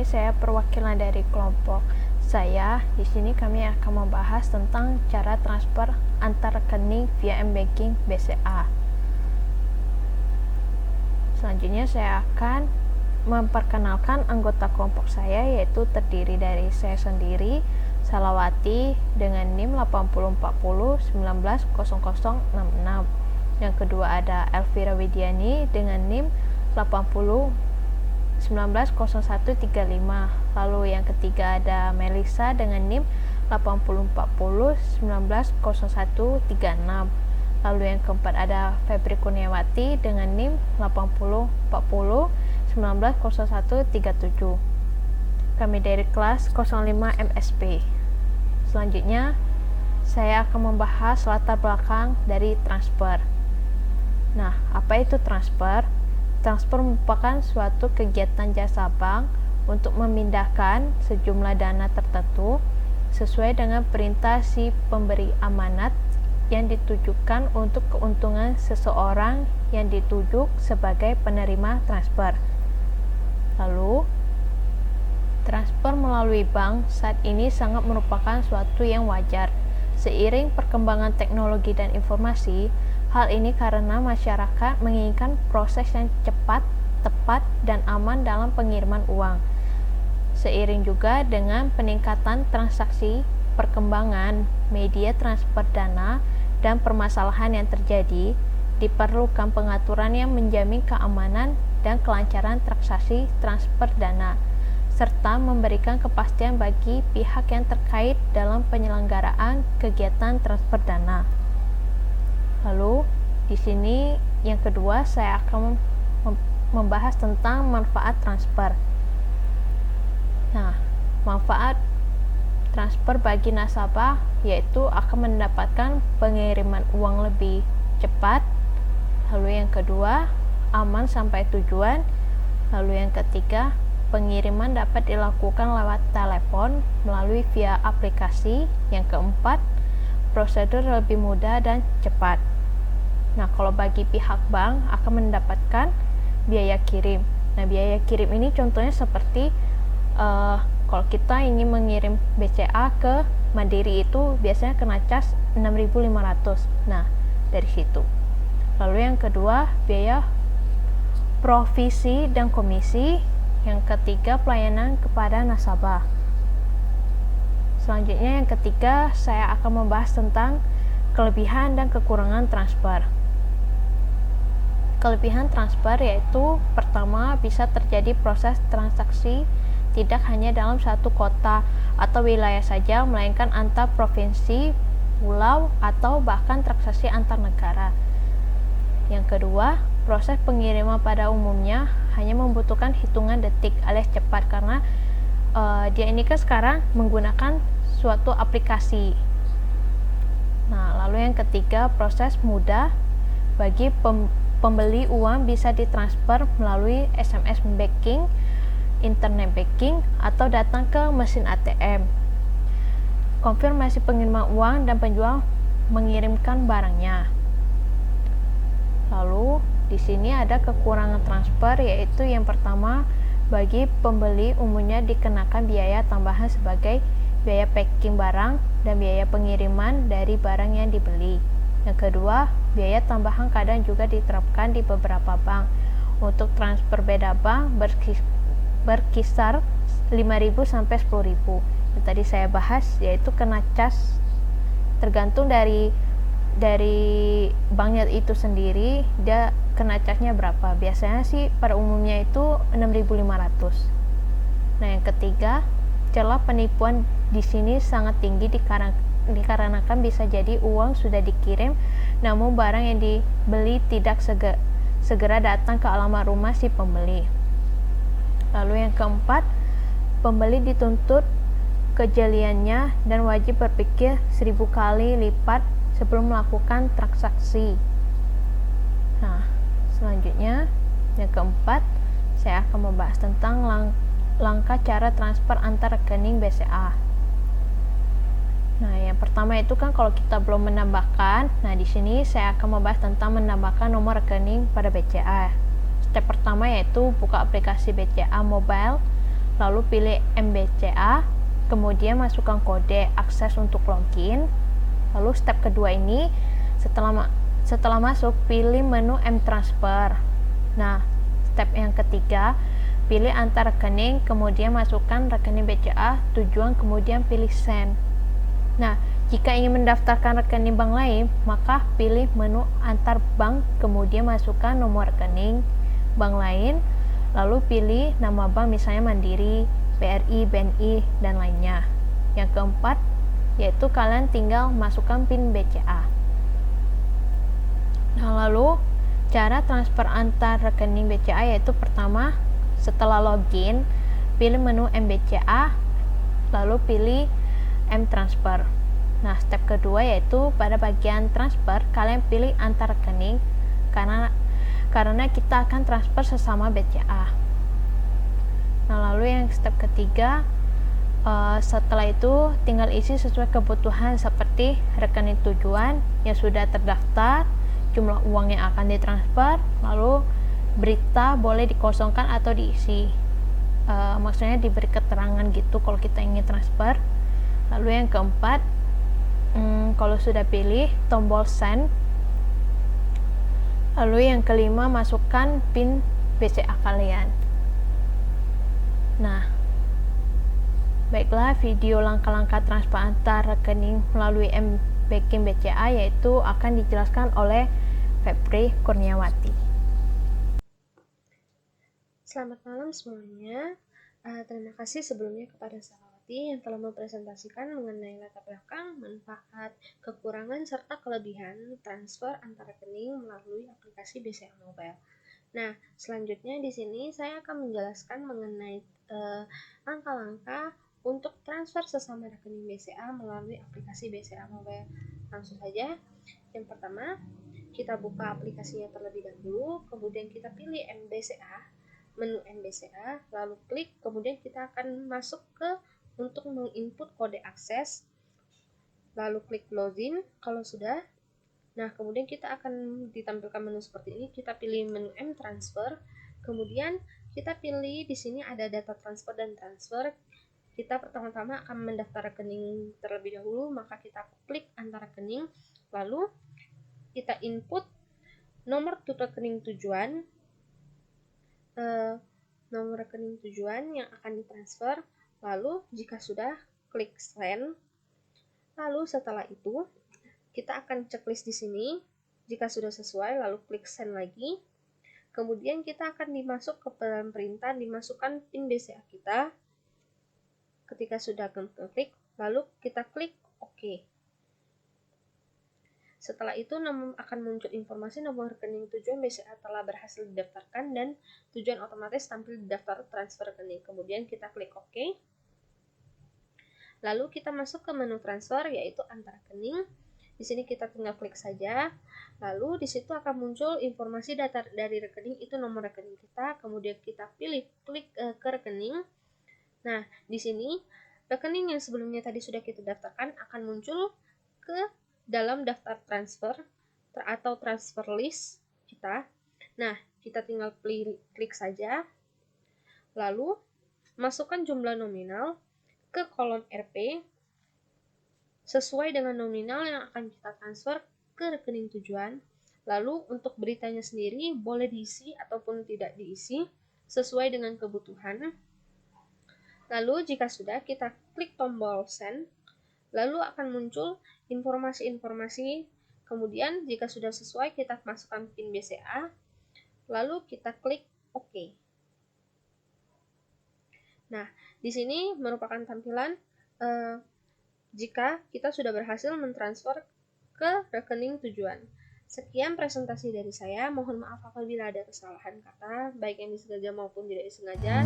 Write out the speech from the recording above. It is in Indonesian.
saya perwakilan dari kelompok saya. Di sini kami akan membahas tentang cara transfer antar rekening via m-banking BCA. Selanjutnya saya akan memperkenalkan anggota kelompok saya, yaitu terdiri dari saya sendiri, Salawati, dengan NIM 8040190066. Yang kedua ada Elvira Widiani dengan NIM 80190135. Lalu yang ketiga ada Melisa dengan NIM 8040190136. Lalu yang keempat ada Febri Kurniawati dengan NIM 8040190137. Kami dari kelas 05 MSP. Selanjutnya saya akan membahas latar belakang dari transfer. Nah, apa itu transfer? Transfer merupakan suatu kegiatan jasa bank untuk memindahkan sejumlah dana tertentu sesuai dengan perintah si pemberi amanat yang ditujukan untuk keuntungan seseorang yang ditunjuk sebagai penerima transfer. Lalu, transfer melalui bank saat ini sangat merupakan suatu yang wajar. Seiring perkembangan teknologi dan informasi, hal ini karena masyarakat menginginkan proses yang cepat, tepat, dan aman dalam pengiriman uang. Seiring juga dengan peningkatan transaksi, perkembangan media transfer dana, dan permasalahan yang terjadi, diperlukan pengaturan yang menjamin keamanan dan kelancaran transaksi transfer dana, serta memberikan kepastian bagi pihak yang terkait dalam penyelenggaraan kegiatan transfer dana. Lalu, di sini yang kedua saya akan membahas tentang manfaat transfer. Nah, manfaat transfer bagi nasabah yaitu akan mendapatkan pengiriman uang lebih cepat. Lalu yang kedua, aman sampai tujuan. Lalu yang ketiga, pengiriman dapat dilakukan lewat telepon melalui via aplikasi. Yang keempat, prosedur lebih mudah dan cepat. Nah, kalau bagi pihak bank akan mendapatkan biaya kirim. Nah, biaya kirim ini contohnya seperti kalau kita ingin mengirim BCA ke Mandiri itu biasanya kena cas 6.500. Nah, dari situ. Lalu yang kedua, biaya provisi dan komisi. Yang ketiga, pelayanan kepada nasabah. Selanjutnya yang ketiga, saya akan membahas tentang kelebihan dan kekurangan transfer. Kelebihan transfer yaitu pertama, bisa terjadi proses transaksi tidak hanya dalam satu kota atau wilayah saja, melainkan antar provinsi, pulau, atau bahkan transaksi antar negara. Yang kedua, proses pengiriman pada umumnya hanya membutuhkan hitungan detik alias cepat karena dia ini kan sekarang menggunakan suatu aplikasi. Nah, lalu yang ketiga, proses mudah bagi pembeli uang bisa ditransfer melalui SMS banking, internet banking, atau datang ke mesin ATM. Konfirmasi pengiriman uang dan penjual mengirimkan barangnya. Lalu di sini ada kekurangan transfer, yaitu yang pertama, bagi pembeli umumnya dikenakan biaya tambahan sebagai biaya packing barang dan biaya pengiriman dari barang yang dibeli. Yang kedua, biaya tambahan kadang juga diterapkan di beberapa bank. Untuk transfer beda bank berkisar 5.000 sampai 10.000. Yang tadi saya bahas yaitu kena cas tergantung dari banknya itu sendiri, dia kena casnya berapa. Biasanya sih pada umumnya itu 6.500. Nah, yang ketiga, celah penipuan di sini sangat tinggi dikarenakan bisa jadi uang sudah dikirim namun barang yang dibeli tidak segera datang ke alamat rumah si pembeli. Lalu yang keempat, pembeli dituntut kejeliannya dan wajib berpikir 1.000 kali lipat sebelum melakukan transaksi. Nah, selanjutnya yang keempat, saya akan membahas tentang langkah cara transfer antar rekening BCA. Nah, yang pertama itu kan kalau kita belum menambahkan. Nah, di sini saya akan membahas tentang menambahkan nomor rekening pada BCA. Step pertama yaitu buka aplikasi BCA Mobile, lalu pilih MBCA, kemudian masukkan kode akses untuk login. Lalu step kedua ini, setelah masuk, pilih menu mTransfer. Nah, step yang ketiga, pilih antar rekening, kemudian masukkan rekening BCA, tujuan, kemudian pilih send. Nah, jika ingin mendaftarkan rekening bank lain, maka pilih menu antar bank, kemudian masukkan nomor rekening bank lain, lalu pilih nama bank, misalnya Mandiri, BRI, BNI, dan lainnya. Yang keempat, yaitu kalian tinggal masukkan PIN BCA. Nah, lalu cara transfer antar rekening BCA yaitu pertama, setelah login, pilih menu MBCA, lalu pilih mTransfer. Nah, step kedua yaitu pada bagian transfer, kalian pilih antar rekening karena kita akan transfer sesama BCA. Nah, lalu yang step ketiga, setelah itu tinggal isi sesuai kebutuhan seperti rekening tujuan yang sudah terdaftar, jumlah uang yang akan ditransfer, lalu berita boleh dikosongkan atau diisi. Maksudnya diberi keterangan gitu kalau kita ingin transfer. Lalu yang keempat, kalau sudah pilih tombol send. Lalu yang kelima, masukkan PIN BCA kalian. Nah, baiklah, video langkah-langkah transfer antar rekening melalui mBanking BCA yaitu akan dijelaskan oleh Febri Kurniawati. Selamat malam semuanya. Terima kasih sebelumnya kepada Salawati yang telah mempresentasikan mengenai latar belakang, manfaat, kekurangan, serta kelebihan transfer antar rekening melalui aplikasi BCA Mobile. Nah, selanjutnya di sini saya akan menjelaskan mengenai langkah-langkah untuk transfer sesama rekening BCA melalui aplikasi BCA Mobile. Langsung saja. Yang pertama, kita buka aplikasinya terlebih dahulu, kemudian kita pilih MBCA, menu MBCA, lalu klik, kemudian kita akan masuk ke untuk menginput kode akses, lalu klik login kalau sudah. Nah, kemudian kita akan ditampilkan menu seperti ini, kita pilih menu mTransfer, kemudian kita pilih di sini ada data transfer dan transfer. Kita pertama-tama akan mendaftar rekening terlebih dahulu, maka kita klik antar rekening, lalu kita input nomor rekening tujuan, yang akan ditransfer, lalu jika sudah, klik send. Lalu setelah itu, kita akan checklist di sini. Jika sudah sesuai, lalu klik send lagi. Kemudian kita akan dimasuk ke dalam perintah, dimasukkan PIN BCA kita. Ketika sudah klik, lalu kita klik OK. Setelah itu akan muncul informasi nomor rekening tujuan BCA telah berhasil didaftarkan dan tujuan otomatis tampil di daftar transfer rekening. Kemudian kita klik OK. Lalu kita masuk ke menu transfer yaitu antar rekening. Di sini kita tinggal klik saja. Lalu di situ akan muncul informasi data dari rekening, itu nomor rekening kita. Kemudian kita klik ke rekening. Nah, di sini rekening yang sebelumnya tadi sudah kita daftarkan akan muncul ke dalam daftar transfer atau transfer list kita. Nah, kita tinggal klik saja. Lalu masukkan jumlah nominal ke kolom RP sesuai dengan nominal yang akan kita transfer ke rekening tujuan. Lalu untuk beritanya sendiri boleh diisi ataupun tidak diisi sesuai dengan kebutuhan. Lalu jika sudah, kita klik tombol send, lalu akan muncul informasi-informasi. Kemudian jika sudah sesuai, kita masukkan PIN BCA, lalu kita klik OK. Nah, di sini merupakan tampilan jika kita sudah berhasil mentransfer ke rekening tujuan. Sekian presentasi dari saya. Mohon maaf apabila ada kesalahan kata, baik yang disengaja maupun tidak disengaja.